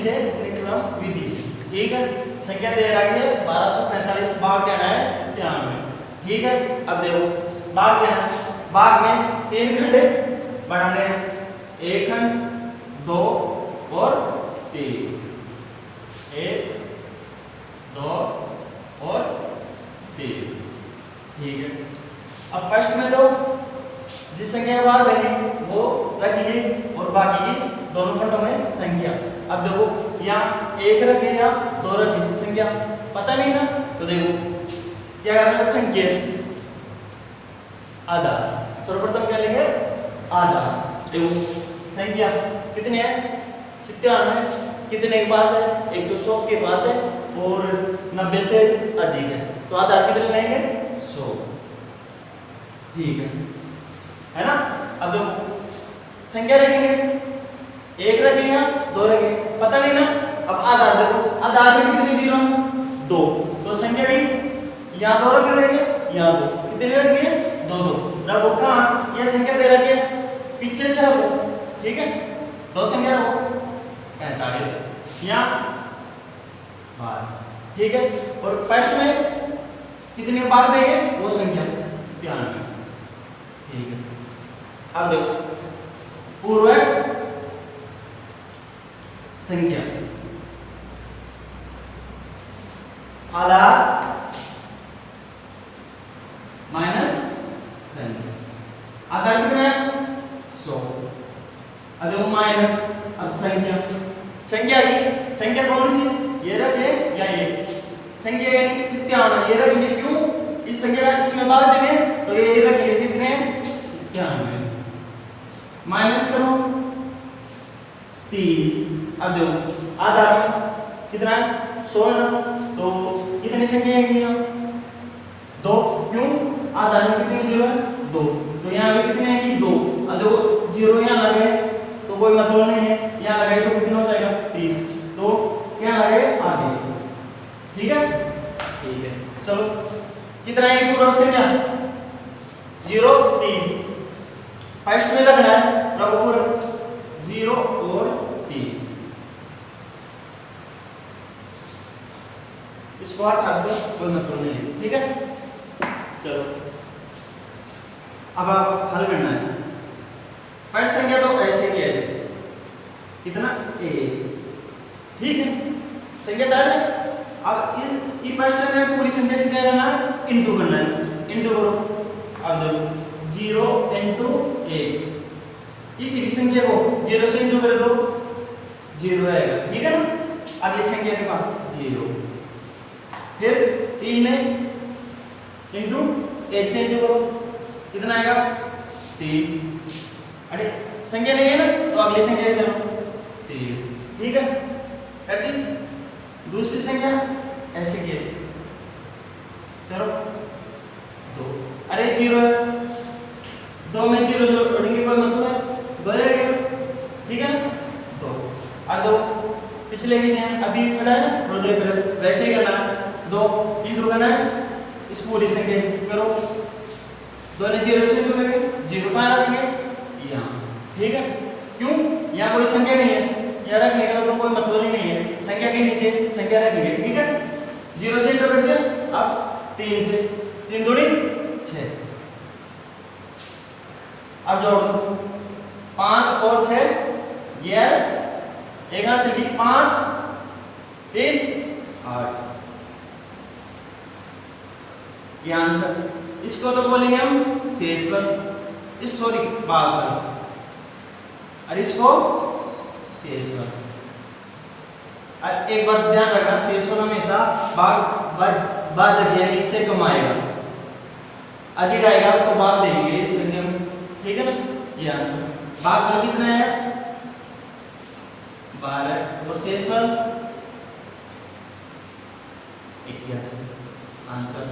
से निक्रम विधि से। ठीक है, संख्या दे रही है 1245, भाग देना है 97। ठीक है, अब देखो भाग देना है, भाग में 3 खंड बढ़ाने हैं, 1 खंड 2 और 3, 1 2 और 3। ठीक है, अब फर्स्ट में दो जिस संख्या का भाग देंगे वो रखेंगे और बाकी की दोनों खंडों में संख्या। अब देखो यहाँ 1 रखे या 2 रखे, संख्या पता नहीं ना, तो देखो क्या करना है, संख्या आधा, सर्वप्रथम क्या लेंगे आधा। देखो संख्या कितने हैं 97, कितने के पास है, एक तो 100 के पास है और 90 से अधिक है, तो आधा कितने लेंगे 100। ठीक है ना। अब देखो संख्या रखेंगे, 1 रखेंगे या 2 रखेंगे, पता नहीं ना। अब आधा देखो, आधा में कितनी जीरो है 2, तो संख्या भी यहाँ 2 रख रहे हैं, यहाँ 2, कितने रख रहे हैं 2 2 रखो। कहाँ यह संख्या दे रखी है, पीछे से रखो। ठीक है, 2 संख्या रखो 45 यहाँ 12। ठीक है, और फर्स्ट में कितने भाग देंगे वो संख्या ध्यान में। ठीक है, अब देखो पूर्व संख्या आधा माइनस संख्या, आधा कितना है 100, अब देखो माइनस, अब संख्या, संख्या की संख्या कौन सी, ये रखे या ये संख्या यानी 97, ये रखेंगे क्यों, इस संख्या का इसमें भाग देंगे तो ये रखेंगे कितने 97, माइनस करो 3। अब देखो आधा में कितना है 100 है ना, तो कितनी संख्या आएगी यहाँ 2, क्यों आधा में कितनी जीरो है 2, तो यहाँ पे कितने आएगी 2। अब देखो जीरो यहाँ लगे तो कोई मतलब नहीं है, यहाँ लगाए तो कितना हो जाएगा 30, तो यहाँ लगाए आगे। ठीक है, ठीक है, चलो कितना है पूरा संख्या 0 3, फर्स्ट में रखना है, रखो पूरा 0 और 3, इसको हटा दो, कोई मतलब नहीं है। ठीक है, चलो अब आप हल करना है, फर्स्ट संख्या तो ऐसे की ऐसे कितना 1। ठीक है, संख्या दर्ज है। अब इस फर्स्ट में पूरी संख्या से क्या करना है, इंटू करना है, इंटू करो। अब देखो 0 इंटू 1, किसी भी संख्या को 0 से इंटू कर दो 0 आएगा। ठीक है ना, अगली संख्या के पास 0, फिर 3 में इंटू 1 से इंटू करो, कितना आएगा 3। अरे संख्या नहीं है ना, तो अगली संख्या चलो 3। ठीक है, कर दी। दूसरी संख्या ऐसे की ऐसे, चलो 2, अरे 0 है, 2 में 0 जोड़ेंगे कोई मतलब है 2 आएगा। ठीक है ना, 2। अब 2 पिछले की जगह अभी खड़ा है ना, थोड़ी देर पहले वैसे ही करना है, 2 इंटू करना है इस पूरी संख्या से, करो 2 ने 0 से इंटू करेंगे, 0 कहाँ रखेंगे यहाँ। ठीक है, क्यों यहाँ कोई संख्या नहीं है, यहाँ रखने का तो कोई मतलब ही नहीं है, संख्या के नीचे संख्या रखेंगे। ठीक है, 0 से इंटू कर दिया, अब 3 से, 3 दूनी 6, अब जोड़ दो 5 और 6 ये 1 से 5 3 8, ये आंसर। इसको तो बोलेंगे हम शेषफल, इस सॉरी भागफल, और इसको शेषफल। और एक बात ध्यान रखना, शेषफल हमेशा भाजक यानी इससे कम आएगा, अधिक आएगा तो भाग देंगे इस संख्या में। ठीक है ना, ये आंसर। भागफल कितना है 12 और शेषफल 81, आंसर।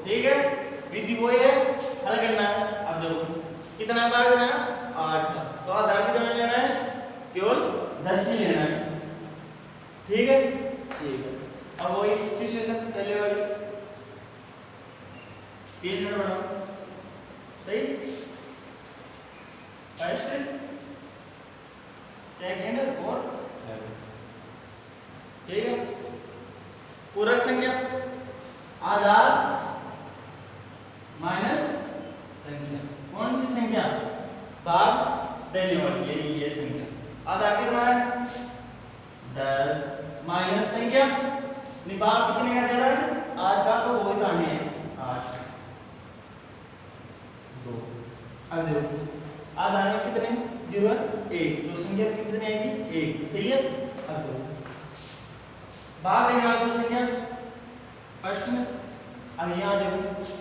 ठीक है, विधि वही है, हल करना है। अब देखो कितना भाग देना है 8 का, तो आधार कितना लेना है, केवल 10 ही लेना है। ठीक है, ठीक है, अब वही सिचुएशन पहले वाली 3 मिनट बनाओ, सही। फर्स्ट ठीक है। पूरक संख्या आधार माइनस संख्या, कौन सी संख्या? भाग देने वाली, यानी ये संख्या। आधार कितना है? 10 माइनस संख्या, भाग कितने का दे रहा है? 8 का, तो वही काटनी है 8 2। अब देखो आधार में कितने 0 है? 1, तो संख्या कितनी आएगी? 1, सही है। अब देखो भाग देने वाली संख्या फर्स्ट में, अब यहाँ देखो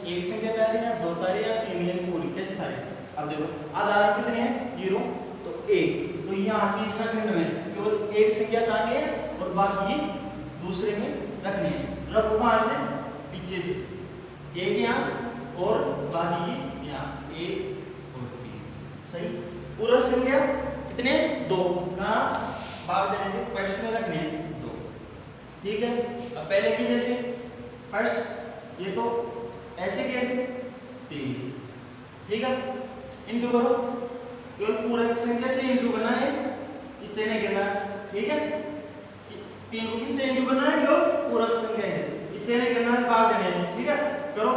एक संख्या तारी है, 2 तारी है, 3 मिलियन पूरी कैसे तारी? अब देखो आधार कितने हैं? 0, तो 1, तो यहाँ तीसरा खंड में केवल एक संख्या तारनी है और बाकी दूसरे में रखनी है। रखो कहाँ से? पीछे से, एक यहाँ और बाकी यहाँ 1 और 3, सही। पूरा संख्या कितने? 2, कहाँ भाग देने फर्स्ट में रखने हैं 2, ठीक है। अब पहले की जैसे फर्स्ट, ये तो ऐसे कैसे 3, ठीक है। इंटू करो, केवल पूरक संख्या से इंटू करना है, इससे नहीं करना है, ठीक है। 3 को किससे इंटू करना है? केवल पूरक संख्या है, इससे नहीं करना है, भाग देने हैं, ठीक है। करो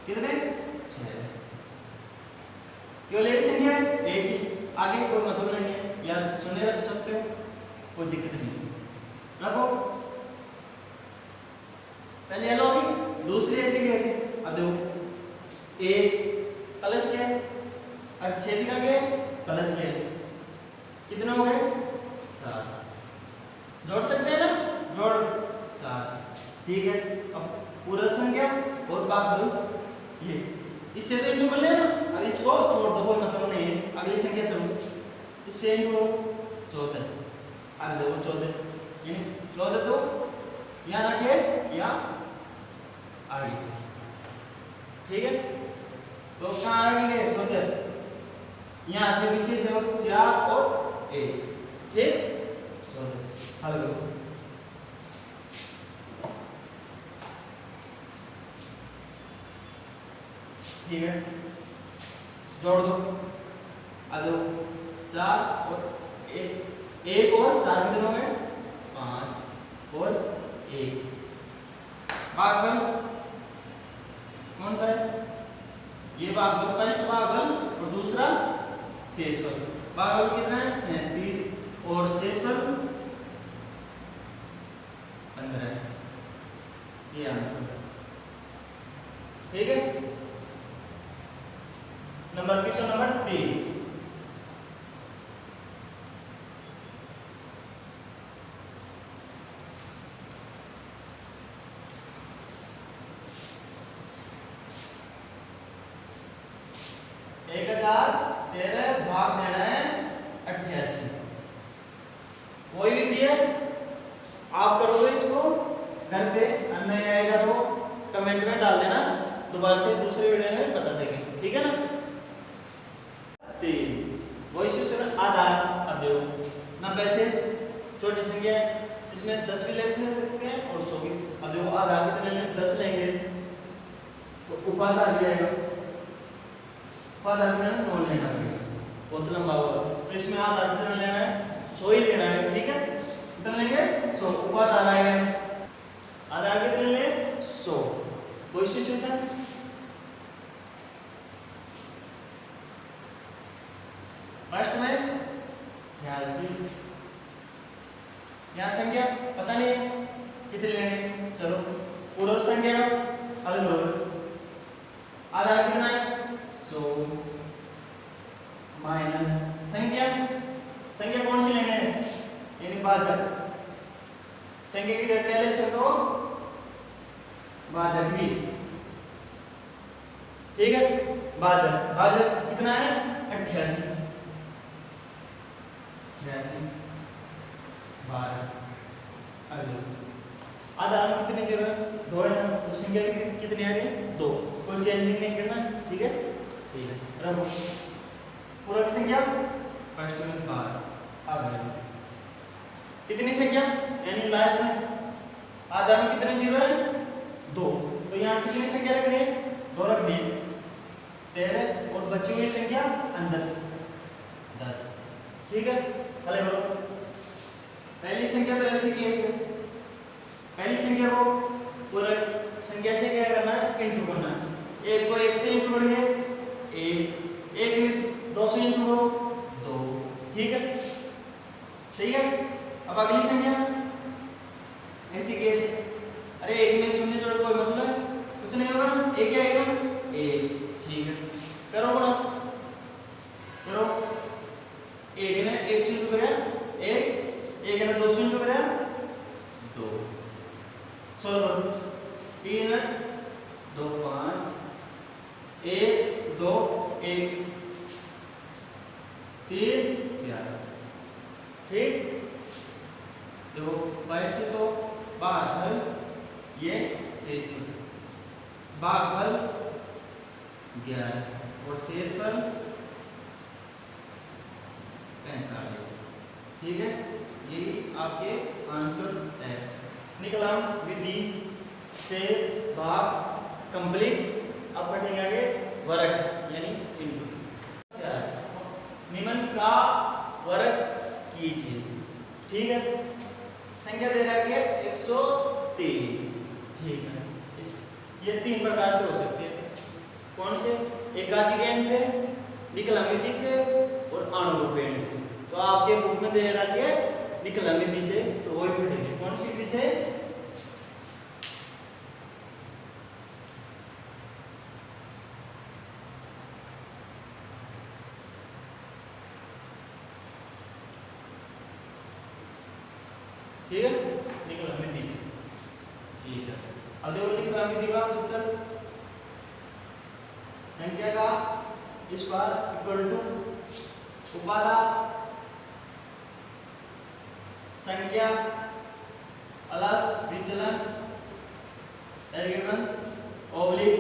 कितने? 6, केवल एक संख्या है, एक ही, आगे कोई मतलब नहीं है, या शून्य रख सकते हो, कोई दिक्कत नहीं। रखो पहले ये लो, अभी दूसरी ऐसे कैसे? अब देखो एक प्लस के और छेद का के प्लस के, कितना हो गए? 7, जोड़ सकते हैं ना? जोड़ 7, ठीक है। अब पूरा संख्या और भाग ये, इससे तो इंटू कर लेना, अब इसको छोड़ दो, कोई मतलब नहीं है, अगली संख्या चलो, इससे इंटू 14, अब देखो 14 तो यहाँ रखे या आगे, ठीक है। तो कहाँ आएंगे? 14, यहाँ से पीछे से 4 और 1, ठीक। 14 हल करो, ठीक है। जोड़ दो, आ दो 4 और 1 और 4 कितने हो गए? 5 और 1। भागफल कौन सा है? ये भागफल, फर्स्ट भागफल और दूसरा शेषफल। भागफल कितना है? 37 और शेषफल 15 है, ये आंसर, ठीक है। नंबर क्वेश्चन नंबर 3, एक 1013 भाग देना है 88, वही विधि है, आप करोगे इसको घर पे, नहीं आएगा तो कमेंट में डाल देना, दोबारा से दूसरे वीडियो में बता देंगे, ठीक है ना। 3 वही सिस्टम आधार। अब देखो 90 से छोटी संख्या है, इसमें 10 भी ले सकते हैं और 100 भी। अब देखो आधार कितने लेंगे? 10 लेंगे तो उपाधार भी आएगा, उपाधार कितना? 9 लेना पड़ेगा, बहुत लंबा होगा, तो इसमें आधार कितना लेना है? 100 ही लेना है, ठीक है। कितना लेंगे? 100, उपाधार आएगा, आधार कितने लेंगे? 100। कोई सिचुएशन? फर्स्ट में 88, यहाँ संख्या पता नहीं है कितने लेंगे, चलो पूर्व संख्या हल करो। आधार कितना है? 100 माइनस संख्या, संख्या कौन सी लेंगे? यानी भाजक, संख्या की जगह ले सकते हो भाजक भी, ठीक है। भाजक, भाजक कितना है? 88, 12। आधार में कितनी जीरो है? 2 है ना, तो संख्या कितनी आ रही है? 2, कोई चेंजिंग नहीं करना, ठीक है, ठीक है। रखो पूरक संख्या फर्स्ट में 12, अब कितनी संख्या यानी लास्ट में आधार में कितने जीरो है? 2, तो यहाँ कितनी संख्या रखनी है? 2 रखनी है, 13 और बची हुई संख्या अंदर 10, ठीक है। पहले करो, पहली संख्या तो ऐसे की ऐसे, पहली संख्या को पूरा संख्या से क्या करना है, इंटू करना है। एक को एक से इंटू करेंगे, एक, एक में दो से इंटू करो, दो, ठीक है, सही है। अब अगली संख्या ऐसी कैसे, अरे एक में शून्य जोड़ कोई मतलब है, कुछ नहीं होगा ना, एक आएगा ना, एक, ठीक है, करो ना, करो, एक ने एक से इंटू करा एक ने दो से इंटू करा दो, सोल्व करो, तीन दो पाँच, एक दो एक, तीन चार, ठीक। देखो फर्स्ट तो भागफल, ये शेषफल, भागफल 11 और शेषफल 45, ठीक है, यही आपके आंसर है। निकलाम विधि से भाग कंप्लीट। अब पढ़ेंगे आगे वर्ग यानी इंटू। निम्न का वर्ग कीजिए, ठीक है। संख्या दे रहा है 103, ठीक है। ये तीन प्रकार से हो सकती है, कौन से, एकाधिकरण से, निकलम विधि से और अनुरूपेण से। तो आपके बुक में दे रखी है निकलम विधि से, तो वही पढ़ेंगे। कौन सी विधि से, ठीक है, निकलम विधि से, ठीक है। अब देखो निकलम विधि का सूत्र, संख्या का स्क्वायर इक्वल टू उपादान संख्या प्लस विचलन ओब्लिक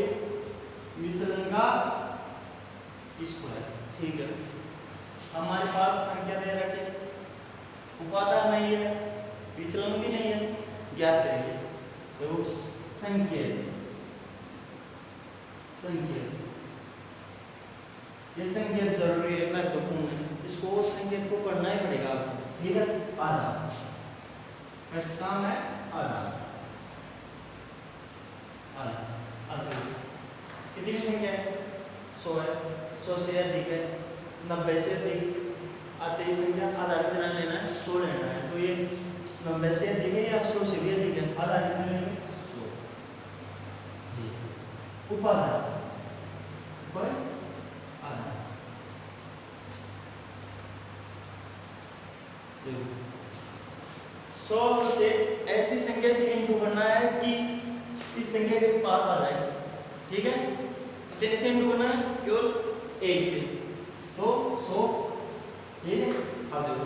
विचलन का स्क्वायर, ठीक है। हमारे पास संख्या दे रखी, उपादान नहीं है, विचलन भी नहीं है, ज्ञात करेंगे। तो संकेत, संकेत, ये संकेत जरूरी है, महत्वपूर्ण, इसको संकेत को पढ़ना ही पड़ेगा आपको, ठीक है। आधा, फर्स्ट काम है आधा, आधा, आधा कितनी संख्या है, 100 है, 100 से अधिक है, 90 से अधिक आते ही संख्या आधा कितना लेना है, 100 लेना है। तो ये 90 से अधिक है या 100 से भी अधिक है, आधा कितना लेंगे, 100। उपादान पर आधा, 100 से ऐसी संख्या से इंटू करना है कि इस संख्या के पास आ जाए, ठीक है। कितने से इंटू करना है, केवल एक से, तो 100, ठीक है। अब देखो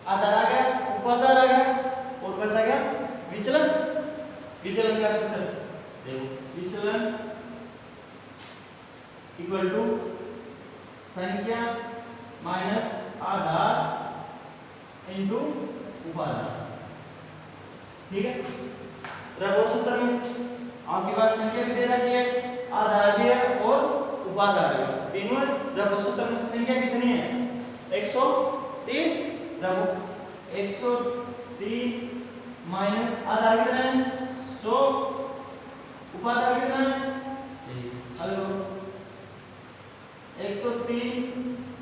आधार आ गया, उपादान आ गया और बचा गया विचलन, विचलन का सूत्र देखो, विचलन इक्वल टू संख्या माइनस आधार इंटू उपादान, ठीक है। रखो सूत्र में, आपके पास संख्या भी दे रखी है, आधार भी है और उपादान भी, तीनों रखो सूत्र में। संख्या कितनी है, 103, रखो 103 माइनस आधार कितना है, 100, उपादान कितना है, हेलो 103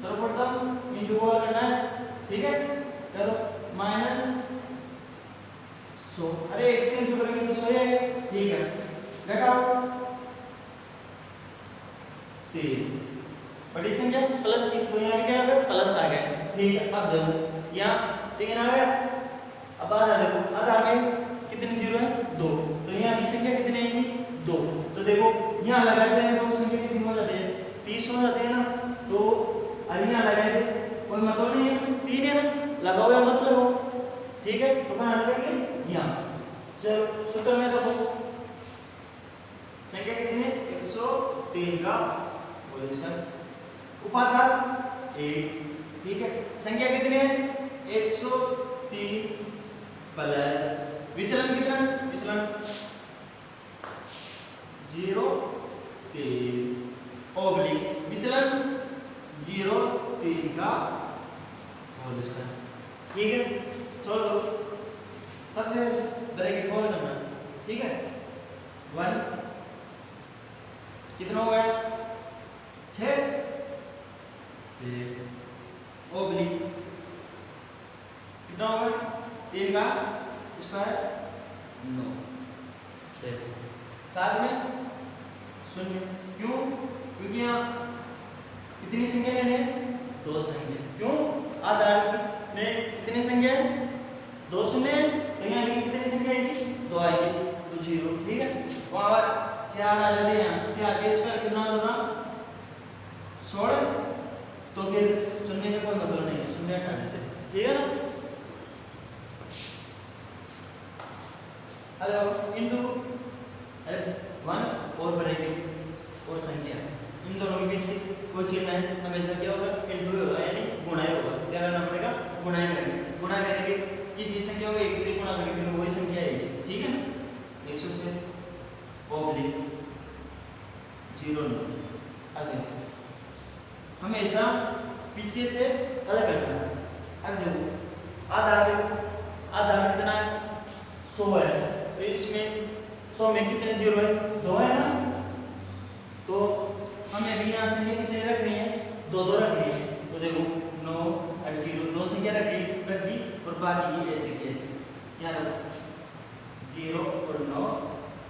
सर्वप्रथम इंटू करना है, ठीक है, करो माइनस 100, अरे 1 से इंटू करेंगे तो 100 है, ठीक है, घटाओ 3, बड़ी संख्या प्लस की, तो यहाँ क्या आ गया, प्लस आ गया, ठीक है। अब देखो यहाँ 3 आ गया, अब आधा देखो, आधा में कितनी जीरो है, 2, तो यहाँ की संख्या कितनी आएगी, 2, तो देखो यहाँ लगाते हैं तो संख्या कितनी हो जाती है, 30 हो जाती है ना, तो अरे यहाँ लगाए थे कोई मतलब नहीं है, 3 है ना, लगाओ या मत लगाओ, ठीक है। तो कहाँ लगाएंगे, यहाँ, चलो सूत्र में देखो संख्या कितनी है, 103 का होल स्क्वायर, उपादान 1, ठीक है। संख्या कितनी है, 103 प्लस विचलन कितना, विचलन 0 3 ओब्लिक विचलन 0 3 का होल स्क्वायर, ठीक है। सोल्व करो। सबसे ब्रैकेट खोल करना, ठीक है। 1 कितना हो गया 6 ओब्लिक कितना होगा 3 का स्क्वायर 9 साथ में 0। क्यों? क्योंकि यहाँ कितनी संख्या लेनी है 2 संख्या। क्यों? आधार में कितनी संख्या है 2 शून्य, तो यहाँ भी कितनी संख्या आएगी 2 आएगी, तो 0, ठीक है। वहां पर 4 आ जाते हैं, 4 के स्क्वायर कितना हो जाता 16, तो फिर शून्य का कोई मतलब नहीं है, शून्य हटा देते, ठीक है ना। हेलो इनटू 1 और ब्रैकेट और संख्या, इन दोनों के बीच कोई चिन्ह है हमेशा क्या होगा इनटू होगा, यानी गुणा होगा। क्या करना पड़ेगा गुणा करेंगे, गुणा करेंगे किसी संख्या को 1 से गुणा करेंगे तो वही संख्या आएगी, ठीक है ना। 106 ओब्लिक 0 आगे हमेशा पीछे से अलग करना है। अब देखो आधार कितना है 100 है, तो इसमें 100 में कितने 0 है 2 है ना, तो हमें अभी यहाँ से कितने रखनी है 2 रखनी है। तो देखो 9 और 0 2 संख्या रख दी और बाकी ये ऐसे की ऐसे क्या रखो 0 और 9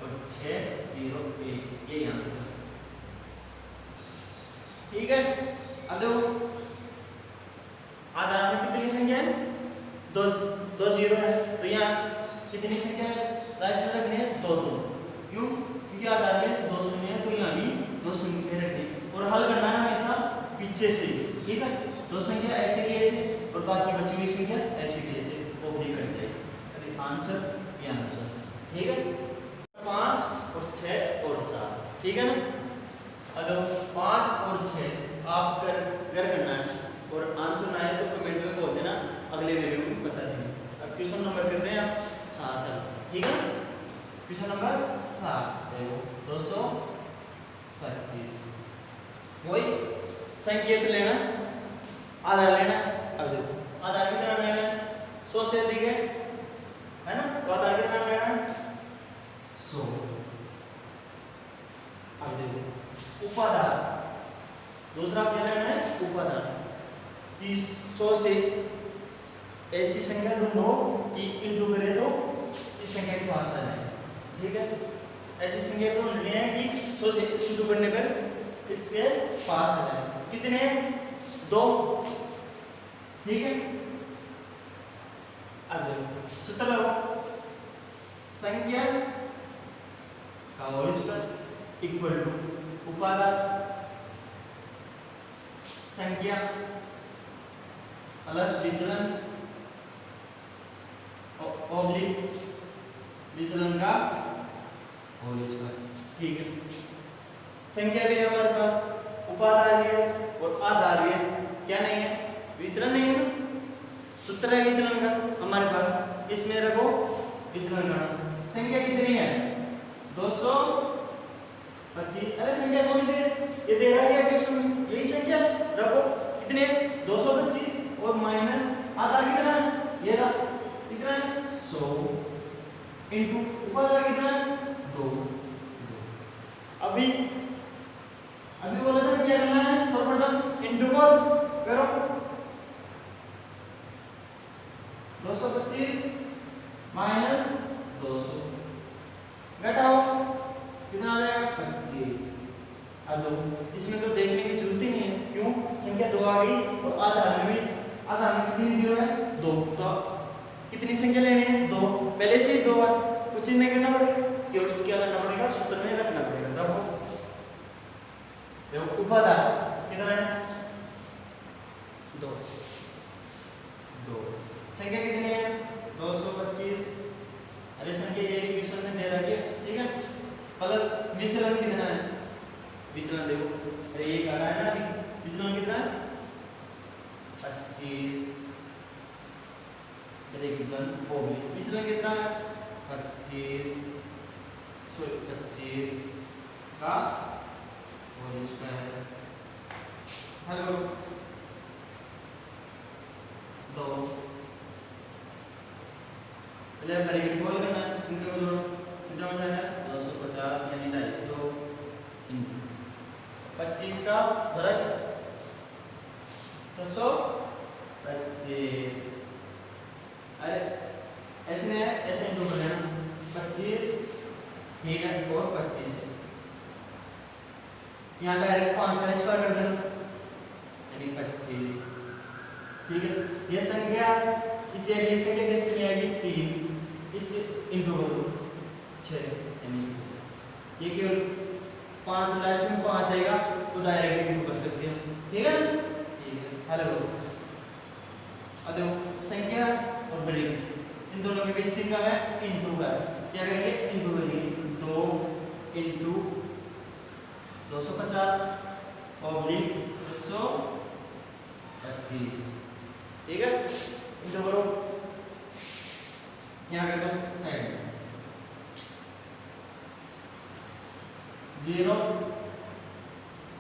और 6 0 1 ये आंसर, ठीक है। अब देखो आधार में कितनी संख्या है 2 0 है, तो यहाँ कितनी संख्या है लास्ट में रखनी है 2 2। क्यों? क्योंकि आधार में 2 शून्य है, तो यहाँ भी 2 संख्या रखनी और हल करना है हमेशा पीछे से, ठीक है। 2 संख्या ऐसे की ऐसे और बाकी बची हुई संख्या ऐसे की ऐसे ओब्लिक कट जाएगी, अरे आंसर ये आंसर, ठीक है। 5 और 6 और 7, ठीक है ना। अब 5 और 6 आप घर करना है और आंसर ना आए तो कमेंट में बोल देना, अगले वीडियो में बता देंगे। अब क्वेश्चन नंबर करते हैं आप 7, ठीक है। क्वेश्चन नंबर 7 देखो 225 वही संकेत लेना, आधार लेना। अब देखो आधार कितना लेना है 100 से अधिक है ना, तो आधार कितना लेना है 100। अब देखो उपादान दूसरा क्या लेना है उपादान कि 100 से ऐसी संख्या ढूंढो कि इंटू करे तो इस संख्या के पास आ जाए, ठीक है। ऐसी संख्या ढूंढनी है कि 100 से इंटू करने पर इसके पास आ जाए, कितने 2, ठीक है। अब देखो सूत्र लगाओ, संख्या का होल स्क्वायर इक्वल टू उपादान संख्या प्लस विचलन ओब्लिक विचलन का होल स्क्वायर, ठीक है। संख्या भी है हमारे पास, उपादान भी है और आधार भी है, क्या नहीं है विचलन नहीं है ना, सूत्र है विचलन का हमारे पास, इसमें रखो विचलन का। संख्या कितनी है 225, अरे संख्या कौन सी है ये दे रहा है क्वेश्चन में, यही संख्या रखो कितने 225 और माइनस आधार कितना है ये रहा कितना है 100 इनटू उपादान कितना है 2। अभी बोला था क्या करना है सर्वप्रथम इनटू करो 225 माइनस 200 घटाओ कितना आ जाएगा 25। अब इसमें तो देखने की जरूरत ही नहीं है, क्यों संख्या 2 आ गई और आधार में कितनी 0 है 2, तो कितनी संख्या लेनी है 2, पहले से ही 2 है, कुछ नहीं करना पड़ेगा, केवल क्या करना पड़ेगा सूत्र में रखना पड़ेगा। रखो देखो उपादान कितना है 2 संख्या कितनी है 225, अरे संख्या ये क्वेश्चन में दे रखी है, ठीक है। प्लस विचलन कितना है, विचलन देखो अरे ये काटा है ना, अभी विचलन कितना है 25, विचलन कितना है 25 का होल स्क्वायर, हल करो 2 पहले ब्रैकेट खोल करना है, संख्या को जोड़ो, कितना हो जाएगा 250 यानी 250 इंटू 25 का वर्ग 625। अरे ऐसे नहीं है, ऐसे इंटू कर देना 25 ठीक है और 25 यहाँ डायरेक्ट 5 का स्क्वायर कर देना यानी 25 ठीक है। ये संख्या इस एरिया से कितनी आएगी 3, इस इंटू करो 6 यानी ये केवल 5 लास्ट में 5 आएगा तो डायरेक्ट इंटू कर सकते हैं ठीक है ना। ठीक है हेलो अब देखो संख्या और ब्रैकेट इन दोनों के बीच से क्या है इंटू का, क्या करेंगे इंटू करेंगे 2 इंटू 250 ऑब्लिक 625 ठीक है। इंटू करो यहाँ कर दो साइड में 0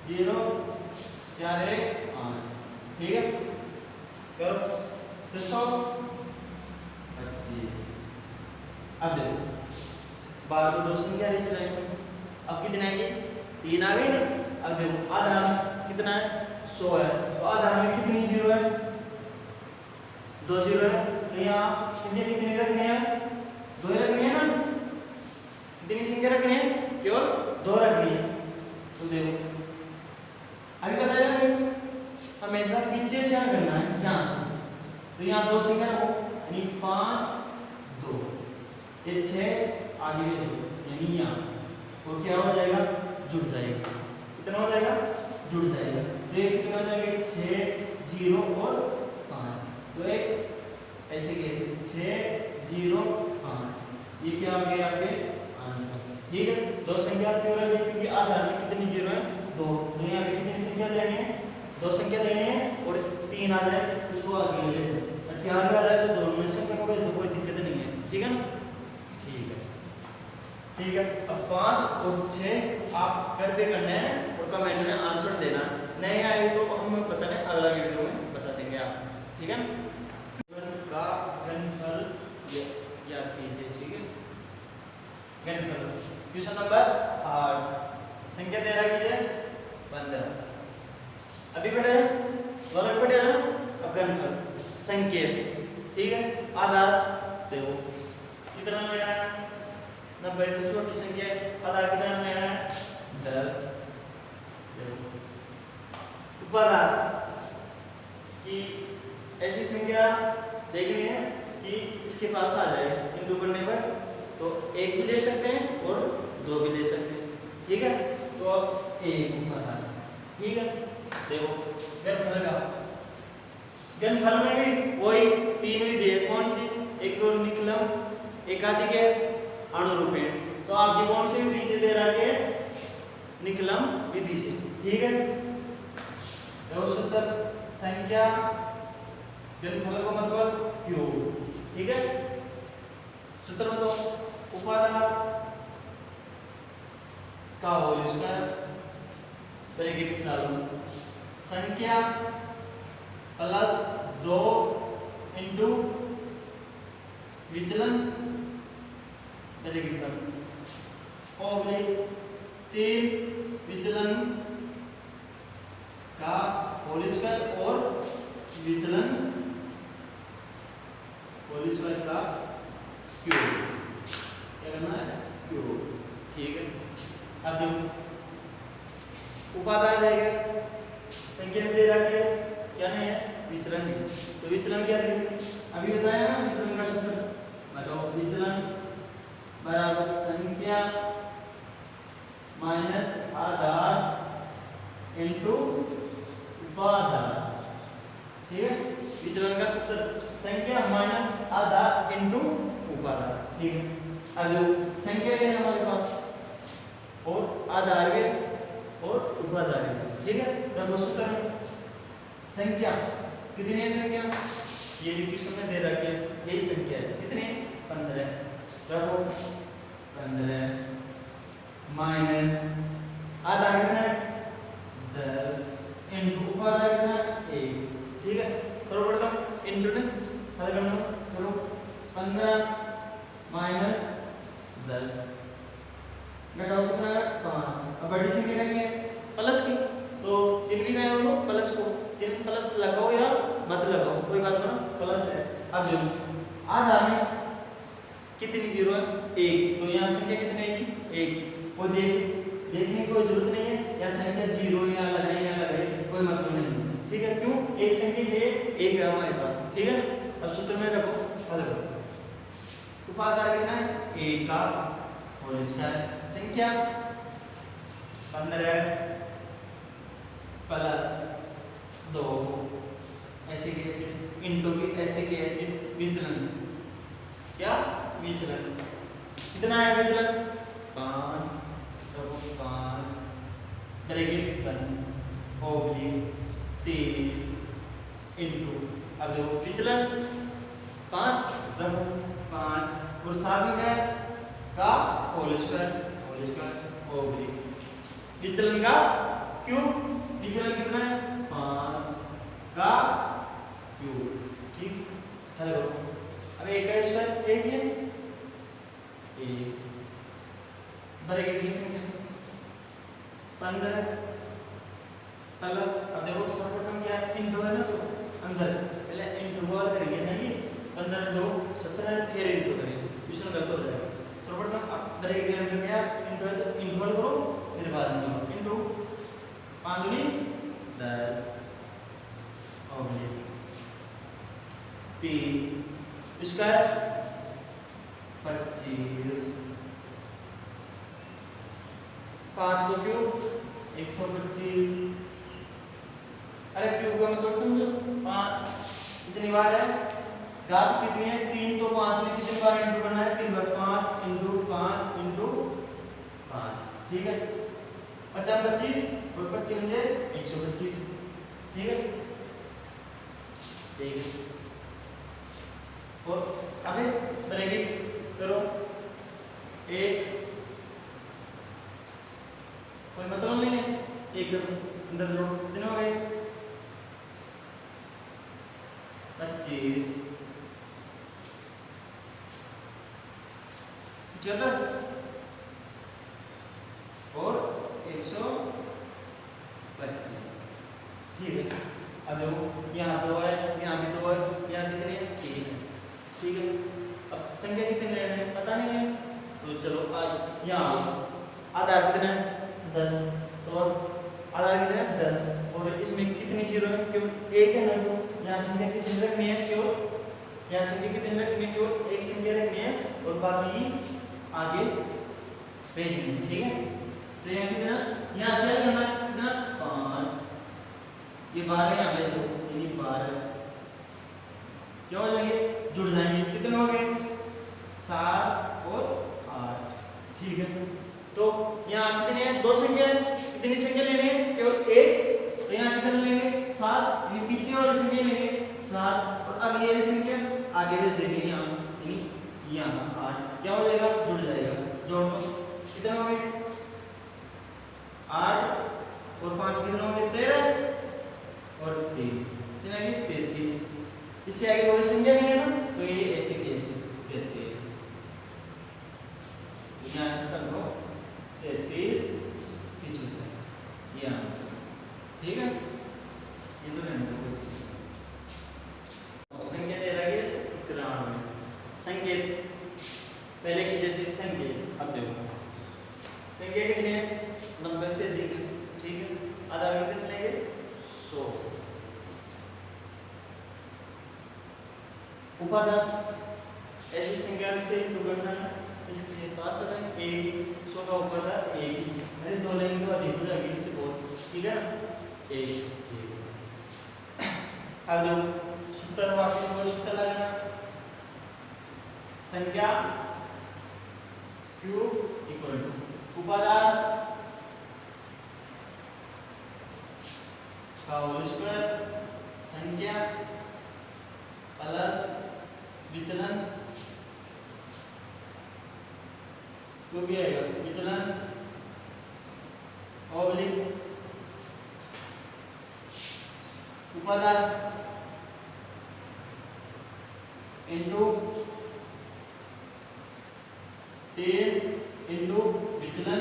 0 4 1 5 ठीक है करो 625। अब देखो 12 को 2 संख्या है इस लाइन में, अब कितने आएंगे 3 आ गई ना। अब देखो आधार कितना है 100 है तो आधार में कितनी जीरो है 2 जीरो है तो यहाँ संख्या कितनी रखनी है 2 रखनी है ना। कितनी संख्या रखनी है केवल 2 रखनी है तो देखो अभी बताया नहीं हमेशा पीछे से करना है यहाँ से तो यहाँ 2 संख्या रखो यानी 5 2 ये 6 आगे में 2 यानी यहाँ और क्या हो जाएगा जुड़ जाएगा कितना हो जाएगा जुड़ जाएगा तो ये कितना हो जाएगा 6 0 और 5 तो एक ऐसे कैसे 6 0 5 ये क्या हो गया आपके आंसर ठीक है। 2 संख्या क्यों रखी क्योंकि आधार में कितनी जीरो है 2 तो यहाँ पे कितनी संख्या लेनी है 2 संख्या लेनी है और 3 आ जाए उसको आगे ले लेते और 4 पे आ जाए तो दोनों में संख्या को तो कोई दिक्कत नहीं है ठीक है ना। ठीक है अब 5 और 6 आप घर पे करने हैं और कमेंट में आंसर देना, नहीं आए तो हम बताने अगला वीडियो में बता देंगे आप ठीक है। का घनफल याद कीजिए ठीक है। घनफल क्वेश्चन नंबर 8 संख्या दे रहा कीजिए 15 अभी पढ़े वर्ग पढ़े ना। अब घनफल संकेत ठीक है आधार देखो कितना लेना है 90 से छोटी संख्या है आधार कितना लेना है 10 उपाधार की ऐसी संख्या देखनी है कि इसके पास आ जाए इंटू करने पर तो 1 भी ले सकते हैं और 2 भी ले सकते हैं ठीक है। तो अब 1 उपाधार ठीक है देखो घनफल में भी वही 3 विधि है कौन सी एक तो निकलम एक आदि के अणुरूपेण तो आपकी कौन सी विधि से दे रहा है निकलम विधि से ठीक है। सूत्र संख्या घनफल का मतलब क्यूब ठीक है। सूत्र बताओ उपादान का होल स्क्वायर ब्रैकेट चालू संख्या प्लस 2 इंटू विचलन ब्रैकेट बंद ऑब्लिक 3 विचलन का होल स्क्वायर और विचलन होल स्क्वायर का क्यूब क्या करना है क्यूब ठीक है। अब देखो उपादान रहेगा संख्या में दे रखी है क्या नहीं है विचलन नहीं तो विचलन क्या रहेगा अभी बताया ना विचलन का सूत्र बताओ विचलन बराबर संख्या माइनस आधार इंटू उपादान ठीक है। विचलन का सूत्र संख्या माइनस आधार इंटू उपादान ठीक है। अब संख्या भी है हमारे पास और आधार भी और उपादान भी ठीक है। रखो सूत्र संख्या कितनी है संख्या ये क्वेश्चन में दे रखी है यही संख्या है कितनी 15 रखो 15 माइनस आधार कितना है 10 इंटू उपादान कितना 1 ठीक है। सर्वप्रथम इंटू ने हल करना करो 15 माइनस 10 घटाओ कितना है 5। अब बड़ी संख्या क्या है प्लस की, तो चिन्ह भी क्या है वो प्लस को, चिन्ह प्लस लगाओ या मत लगाओ कोई बात करो प्लस है। अब देखो आधार में कितनी जीरो है 1, तो यहाँ संख्या कितनी आएगी 1। वो देखने की कोई जरूरत नहीं है, या संख्या 0 यहाँ लगाए या लगाए कोई मतलब नहीं, ठीक है। क्यों एक संख्या चाहिए 1 है हमारे पास, ठीक है। अब सूत्र में रखो हल करो, उपादान कितना है 1 का होल स्क्वायर, संख्या 15 प्लस 2 ऐसे के ऐसे इंटू के ऐसे के ऐसे विचलन, क्या विचलन कितना है विचलन 5 ब्रैकेट बंद ओब्लिक 3 इंटू, अब देखो विचलन 5 और साथ में क्या है का होल स्क्वायर ओब्लिक विचलन का क्यूब, विचलन कितना है 5 का क्यूब, ठीक। हेलो अब 1 का स्क्वायर 1 है 1 ब्रैकेट की संख्या 15 प्लस, अब देखो सर्वप्रथम क्या है इंटू है ना, तो अंदर पहले इंटू को करेंगे नहीं 15 2 17 फिर इंटू करेंगे, क्वेश्चन गलत हो जाएगा। सर्वप्रथम अब ब्रैकेट के अंदर क्या इंटू है तो इंटू करो फिर बाद में करो इंटू 5 दूनी 10 ओब्लिक 3 स्क्वायर 25 5 को क्यूब 125, अरे क्यूब का मतलब समझो 5 कितनी बार है घात कितनी है 3, तो 5 में कितनी बार इंटू करना है 3 बार 5 इंटू 5 इंटू 5, ठीक है। 50 25 और 25 मुझे 125, ठीक है ठीक है। और अभी ब्रैकेट करो 1 कोई मतलब नहीं है 1 करो अंदर जोड़ो कितने हो गए 25 75 और 125, ठीक है। अब देखो यहाँ 2 है यहाँ भी 2 है यहाँ कितने हैं 3 है, ठीक है। अब संख्या कितनी लेना है पता नहीं है, तो चलो आज यहाँ आधार कितना है 10, तो आधार कितना है 10 और इसमें कितनी जीरो है केवल 1 है ना, तो यहाँ संख्या कितनी रखनी है केवल यहाँ संख्या कितनी रखनी है केवल 1 संख्या रखनी है और बाकी आगे भेजनी, ठीक है। तो यहाँ कितना यहाँ से करना है कितना 5, ये 12 यहाँ पे दो यानी 12 क्या हो जाएंगे जुड़ जाएंगे, कितने हो गए 7 और 8, ठीक है। तो यहाँ कितने हैं 2 संख्या है, कितनी संख्या लेनी है केवल 1, तो यहाँ कितने लेंगे 7, यानी पीछे वाली संख्या लेंगे 7 और अगली वाली संख्या आगे भी देंगे यहाँ यानी यहाँ 8, क्या हो जाएगा जुड़ जाएगा, जोड़ दो कितने हो गए 8 और 5 कितने हो गए 13 और 3 कितने आ गए 33, इससे आगे कोई संख्या नहीं है ना, तो ये ऐसे कैसे 33 यहाँ कर दो 33 ये ठीक है। ये तो संख्या दे रहा है 93, संकेत पहले की जैसे संकेत, अब देखो संख्या कितनी है 90 से अधिक है, ठीक है। आधार कितने लेंगे 100, उपादान ऐसी संख्या से इंटू करना है, इसके पास अगर 100 का उपादान 1, अरे 2 लेंगे तो अधिक हो जाएगी इससे बहुत, ठीक है 1, अब देखो सूत्र वापस वही सूत्र लगाना, संख्या क्यूब इक्वल टू उपादान का होल स्क्वायर संख्या प्लस विचलन तो भी आएगा विचलन ओब्लिक उपादान इंटू 13 इंटू विचलन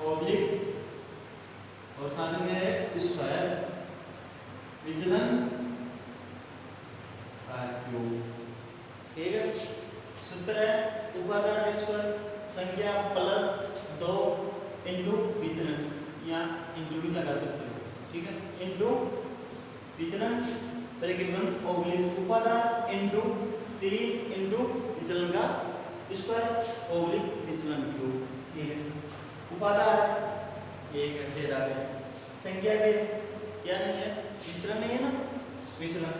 ऑब्लिक और साथ में है स्क्वायर विचलन क्यूब। ठीक है, सूत्र है उपादान का स्क्वायर संख्या प्लस 2 इंटू विचलन, यहाँ इंटू भी लगा सकते हो। ठीक है, इंटू विचलन ब्रैकेट बंद ऑब्लिक उपादान इंटू 3 इंटू विचलन का स्क्वायर ऑब्लिक विचलन क्यूब। ठीक है, उपादान एक है, फिर आगे संख्या के क्या नहीं है, विचलन नहीं है ना, विचलन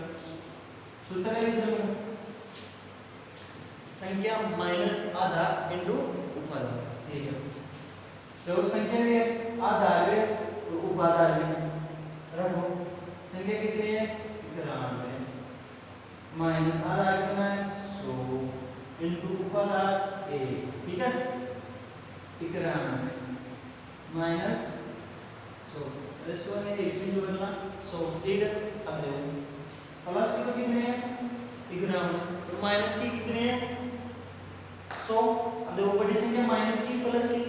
सूत्र है विचलन संख्या माइनस आधा इंटू उपादान। ठीक है, तो संख्या में आधार में तो उपादान में रखो संख्या कितनी है 91 माइनस आधार कितना है 100 इंटू उपादान 1। ठीक है, 91 माइनस 100 में 1 से जोड़ना 100। ठीक है, अब देखो प्लस की तो कितने हैं 91 तो माइनस की कितने हैं 100। अब देखो बड़ी संख्या माइनस की प्लस की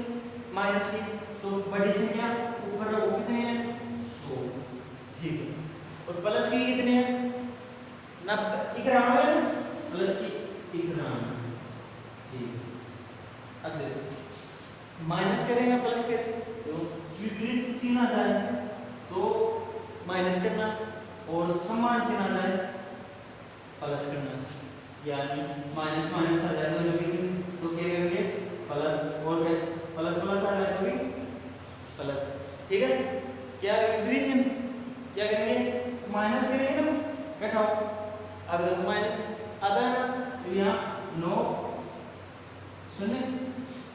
माइनस की तो बड़ी संख्या ऊपर वो कितने हैं 100। ठीक है, और प्लस की कितने हैं 91 प्लस की 91। ठीक है, अब देखो माइनस करेंगे प्लस करेंगे तो विपरीत चिन्ह आ जाए तो माइनस करना और समान चिन्ह आ जाए प्लस करना, यानी माइनस माइनस आ जाए दोनों के चिन्ह तो क्या करेंगे प्लस, और प्लस प्लस आ जाए तो भी प्लस। ठीक है, क्या विपरीत चिन्ह क्या करेंगे माइनस करेंगे ना, घटाओ। अब माइनस आता है ना तो यहाँ 9 शून्य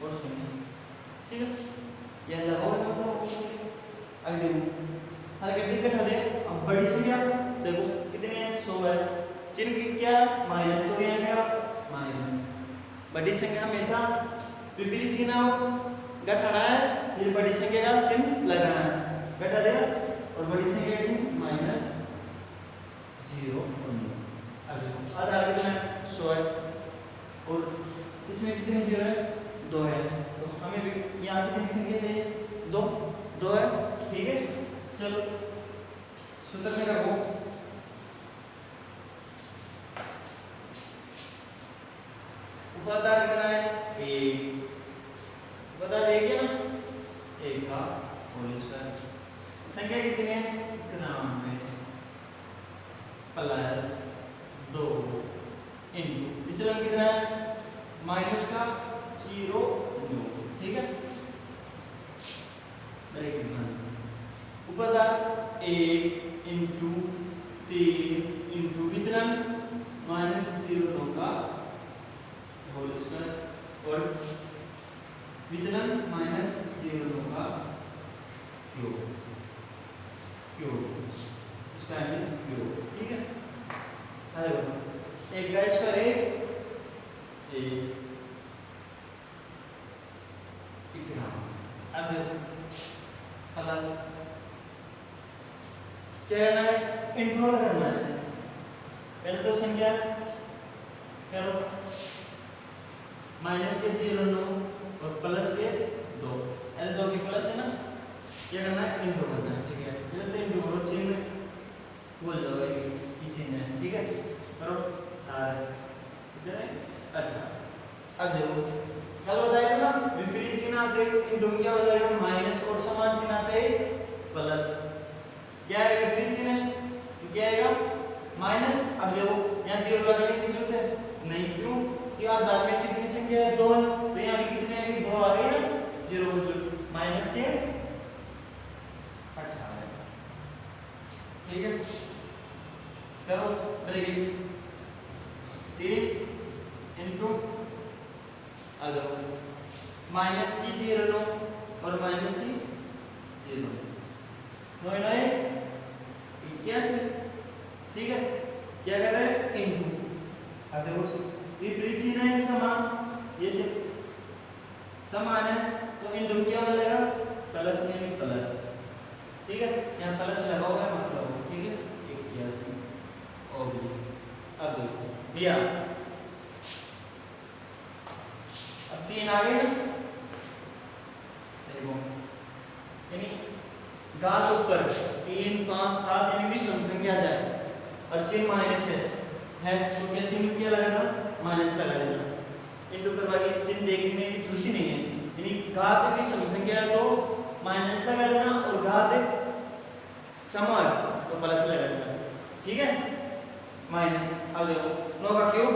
और शून्य। ठीक है, यह लगाओ मतलब अब देखो हल्के टिक घटा दे। अब बड़ी संख्या देखो कितने हैं 100 है, चिन्ह की क्या माइनस तो यहाँ क्या माइनस। बड़ी संख्या हमेशा विपरीत चिन्ह घटाना है, फिर बड़ी संख्या का चिन्ह लगाना है, घटा देगा और बड़ी संख्या का चिन्ह माइनस 0 और 9। अब आधार कितना है 100 है और इसमें कितने 0 है 2 है, तो हमें भी यहाँ कितनी संख्या चाहिए 2 है। ठीक है, चलो सूत्र में रखो उपादान कितना है 1, उपादान 1 है ना 1 का होल स्क्वायर संख्या कितनी है 91 प्लस 2 इंटू विचलन कितना है माइनस का 0 2। ठीक है, ब्रैकेट बंद उपादान 1 इंटू 3 इंटू विचलन माइनस 0 2 का होल स्क्वायर और विचलन माइनस 0 2 का क्यूब स्क्वायर में क्यूब। ठीक है, हेलो एक का स्क्वायर 1 अब प्लस क्या करना है इंटरवल करना है, पहले तो संख्या करो माइनस के 0 9 और प्लस के 2 L2 के प्लस है ना, क्या करना है इंटू करना है। ठीक है, पहले तो इंटू करो चिन्ह भूल जाओ ये चिन्ह है। ठीक है, करो इधर है 18। अब देखो कल बताया ना विपरीत चिन्ह आते इंटू क्या हो जाएगा माइनस और समान चिन्ह आते प्लस। क्या है विपरीत चिन्ह तो क्या आएगा माइनस। अब देखो यहाँ 0 लगाने की जरूरत है नहीं, क्यों कि आधार में कितनी संख्या है 2 है तो यहाँ भी कितने हैं 2 आ गए ना 0 माइनस के 18। ठीक है, करो ब्रैकेट 3 इंटू अगर माइनस की 0 9 और माइनस की 0 9 9 81। ठीक है, क्या कर रहे हैं इंटू। अब देखो विपरीत चिन्ह है समान, ये समान है तो इंटू क्या हो जाएगा प्लस यानी प्लस। ठीक है, यहाँ प्लस लगा हुआ है मतलब ठीक है 81 और अब देखो दिया 3 आ गए देखो, यानी घात ऊपर 3 5 7 यानी विषम संख्या जाए और चिन्ह माइनस है तो क्या चिन्ह क्या लगाना, माइनस लगा देना। इंटू करवा के चिन्ह देखने की जरूरत ही नहीं है, यानी घात विषम संख्या है तो माइनस लगा देना और घात सम है तो प्लस लगा देना, ठीक है। माइनस अब देखो 9 का क्यूब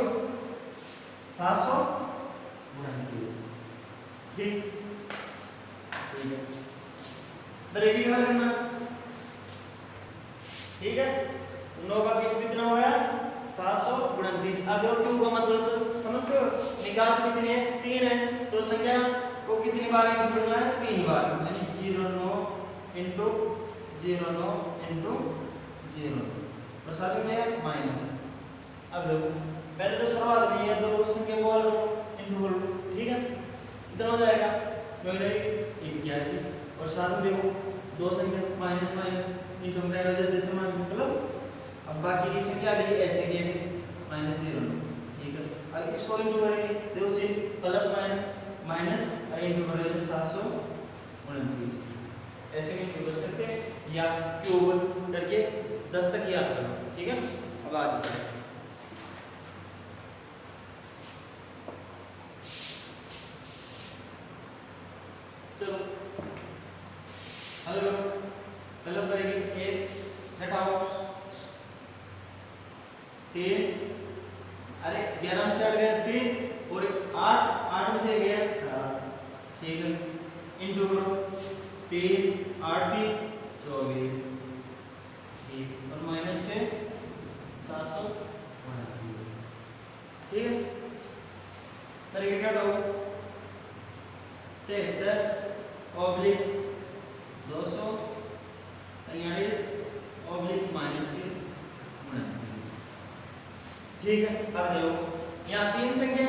729, ठीक है। ब्रैकेट हल करना, ठीक है। 9 का क्यूब कितना हो गया 729। अब देखो क्यूब का मतलब समझते हो, निकाल कितनी है 3 है तो संख्या को कितनी बार इंटू करना है 3 बार, यानी 09 इंटू 09 इंटू 0 और साथ में माइनस। अब देखो पहले तो शुरुआत में ये दो संख्या को इंटू करो, ठीक है। कितना हो जाएगा 81 और साथ में देखो दो संख्या माइनस माइनस इंटू में हो जाए जैसे माइनस प्लस। अब बाकी की संख्या आ गई ऐसे की ऐसे माइनस 0, ठीक है। अब इसको इंटू करेंगे देखो चिन्ह प्लस माइनस माइनस और इंटू करेंगे 729, ऐसे भी इंटू कर सकते हैं या क्यूब करके 10 तक याद करना, ठीक है। अब आगे चलें, चलो हल करो। हल करेंगे 1 घटाओ 3, अरे 11 में से हट गया 3 और 8 में से गया 7, ठीक है। इंटू करो 3 8 3 24, ठीक और माइनस के 729, ठीक है। करेंगे घटाओ 73 ऑब्लिक 243 ऑब्लिक माइनस के 29, ठीक है। अब देखो यहाँ 3 संख्या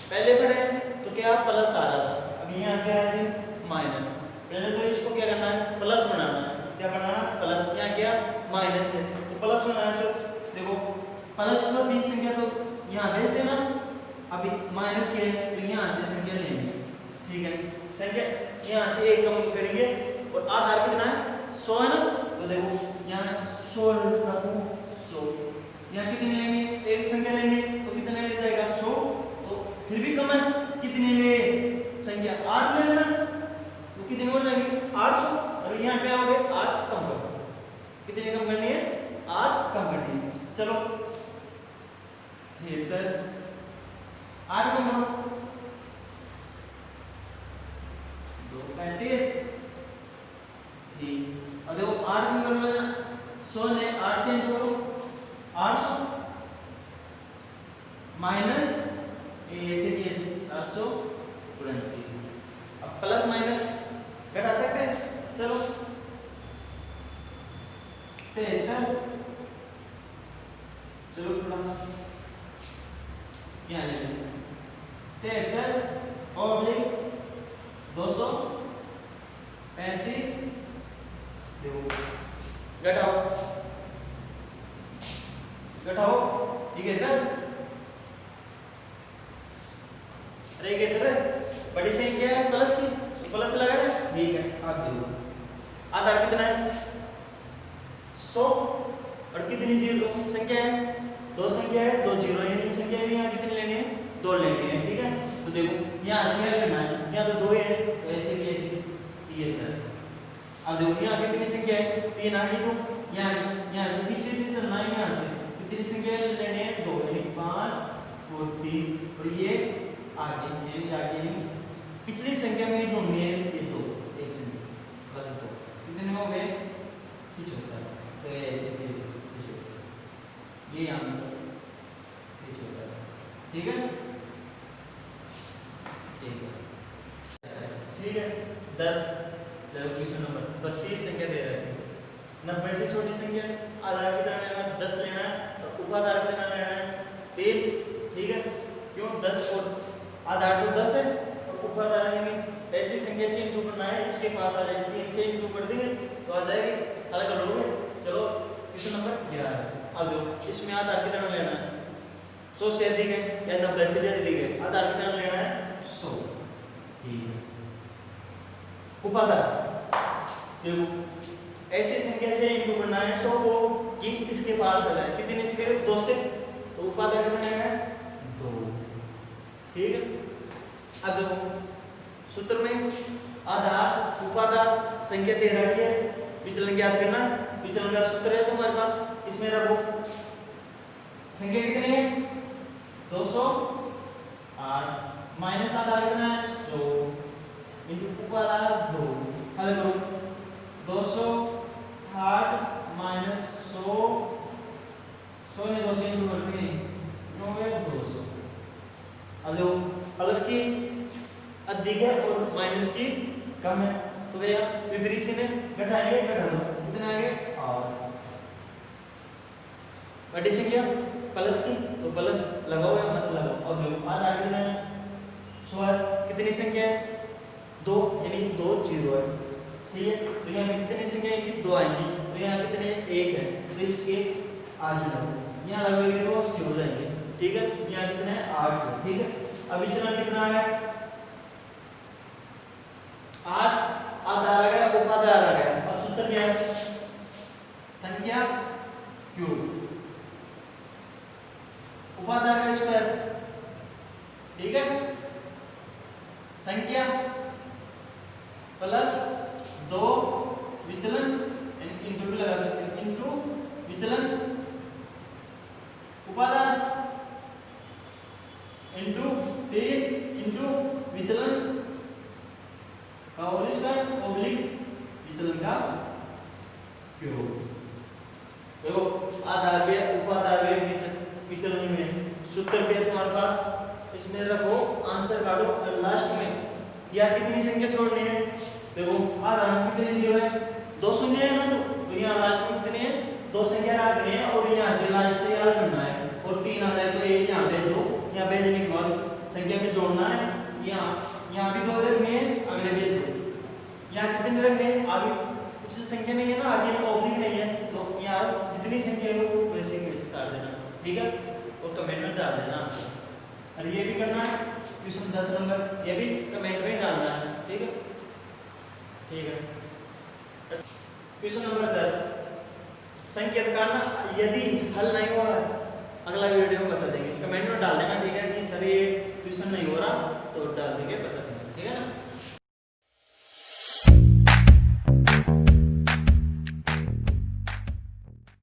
पहले पढ़े तो क्या प्लस आ रहा था, अब यहाँ क्या है जी माइनस। पहले तो इसको क्या करना है प्लस बनाना है, क्या बनाना प्लस, यहाँ क्या माइनस है तो प्लस बनाना है। तो देखो प्लस को 3 संख्या तो यहाँ भेज देना, अभी माइनस के तो यहाँ से संख्या लेंगे, ठीक है। संख्या यहाँ से 1 कम करेंगे और आधार कितना है 100 है ना, तो देखो यहाँ 100 रखो 100, यहाँ कितने लेंगे एक संख्या लेंगे तो कितने ले जाएगा 100, तो फिर भी कम है कितने ले संख्या 8 ले लेना तो कितने हो जाएंगे 800 और यहाँ क्या हो गए 8 कम करो, कितने कम करनी है 8 कम करनी है। चलो 8 कम करो 235, ठीक। अब देखो 8 कम करो 100 ने 8 से इंटू करो 800 माइनस ऐसे 729। अब प्लस माइनस घटा सकते हैं, चलो 73, चलो थोड़ा यहाँ 73 ऑब्लिक 235 देखो घटाओ घटाओ, ठीक है। अरे किधर बड़ी संख्या है प्लस की, प्लस लगा है, ठीक है। आप देखो आधार कितना है 100 और कितनी जीरो संख्या है 2 संख्या है 2 जीरो, यानी संख्या में यहाँ कितनी लेनी है 2 लेनी है, ठीक है। तो देखो यहाँ से करना है, यहाँ तो 2 है तो ऐसे की ऐसे ये कर। अब देखो यहाँ कितनी संख्या है 3 आ गई, तो यहाँ से पीछे से चलना है, यहाँ से कितनी संख्या लेनी है 2, यानी 5 और 3 और ये आगे नहीं पिछली संख्या में जोड़नी है ये 2 एक संख्या प्लस 2 कितने हो गए 75, तो ऐसे ये आंसर 75, ठीक है। ठीक है 10 क्वेश्चन नंबर 32 संख्या दे रहे हैं 90 से छोटी संख्या आधार कितना लेना है 10 लेना है और उपाधार कितना लेना है 3, ठीक है। क्यों 10 और आधार तो 10 है और उपाधार यानी ऐसी संख्या से इंटू करना है, इसके पास आ जाएगी 3 से इंटू कर देंगे तो आ जाएगी, हल कर लोगे। चलो क्वेश्चन नंबर 11 अब देखो इसमें आधार कितना लेना है 100 से अधिक है या 90 से अधिक है, आधार कितना लेना है उपादान। देखो ऐसी संख्या से इंटू करना है 100 को कि इसके पास आ जाए, कितने से करें 2 से, तो उपादान कितना है 2। ठीक है, अब देखो सूत्र में आधार उपादान संख्या 13 की है, विचलन ज्ञात करना। विचलन का सूत्र है तुम्हारे पास, इसमें रखो संख्या कितनी है 208 माइनस आधार कितना है 100 इंटू उपादान 2। हल करो 208 माइनस 100 ने 2 से इंटू कर देंगे 9 है 200। अब देखो प्लस की अधिक है और माइनस की कम है, तो भैया विपरीत चिन्ह घटाएंगे, घटा दो कितना आएगा 8। बड़ी संख्या प्लस की तो प्लस लगाओ या मत लगाओ। अब देखो आधा कितना है 100 है, कितनी संख्या है 2 यानी 2 0 है, सही है। तो यहाँ कितनी संख्या आएंगी 2 आएंगी, तो यहाँ कितने 1 है, तो इसके आगे लगाओ, यहाँ लगाओगे तो 80 हो जाएंगे। ठीक है, यहाँ कितना है 8 है। ठीक है, अब विचलन कितना है 8 आधार आ गया उपादान आ गया। अब सूत्र क्या है संख्या क्यूब उपादान का स्क्वायर। ठीक है, संख्या प्लस 2 विचलन इंटू भी लगा सकते हैं, इंटू विचलन उपादान इंटू 3 इंटू विचलन का होल स्क्वायर ओब्लिक विचलन का क्यूब। देखो आधार पे उपादान पे विचलन में सूत्र पे तुम्हारे पास, इसमें रखो आंसर काटो और लास्ट में या कितनी संख्या छोड़नी है। देखो आधार में कितने 0 है 2 शून्य है ना, तो यहाँ लास्ट में कितने हैं 2 संख्या रखनी है और यहाँ से लास्ट से याद करना है, और 3 आ जाए तो 1 यहाँ पे 2, यहाँ भेजने के बाद संख्या में जोड़ना है। यहाँ भी 2 रखने हैं, अगले भी 2, यहाँ कितने रखने हैं आगे कुछ संख्या नहीं है ना, आगे ओब्लिक नहीं है, तो यहाँ जितनी संख्या है वो वैसे ही वैसे डाल देना। ठीक है, और कमेंट में डाल देना आंसर। और ये भी करना है क्वेश्चन 10 नंबर, ये भी कमेंट में डालना है। ठीक है, ठीक है। क्वेश्चन नंबर 10 संख्या निकालना, यदि हल नहीं हुआ अगला वीडियो में बता देंगे, कमेंट में डाल देना। ठीक है कि सर ये क्वेश्चन नहीं हो रहा, तो डाल देंगे, बता देंगे।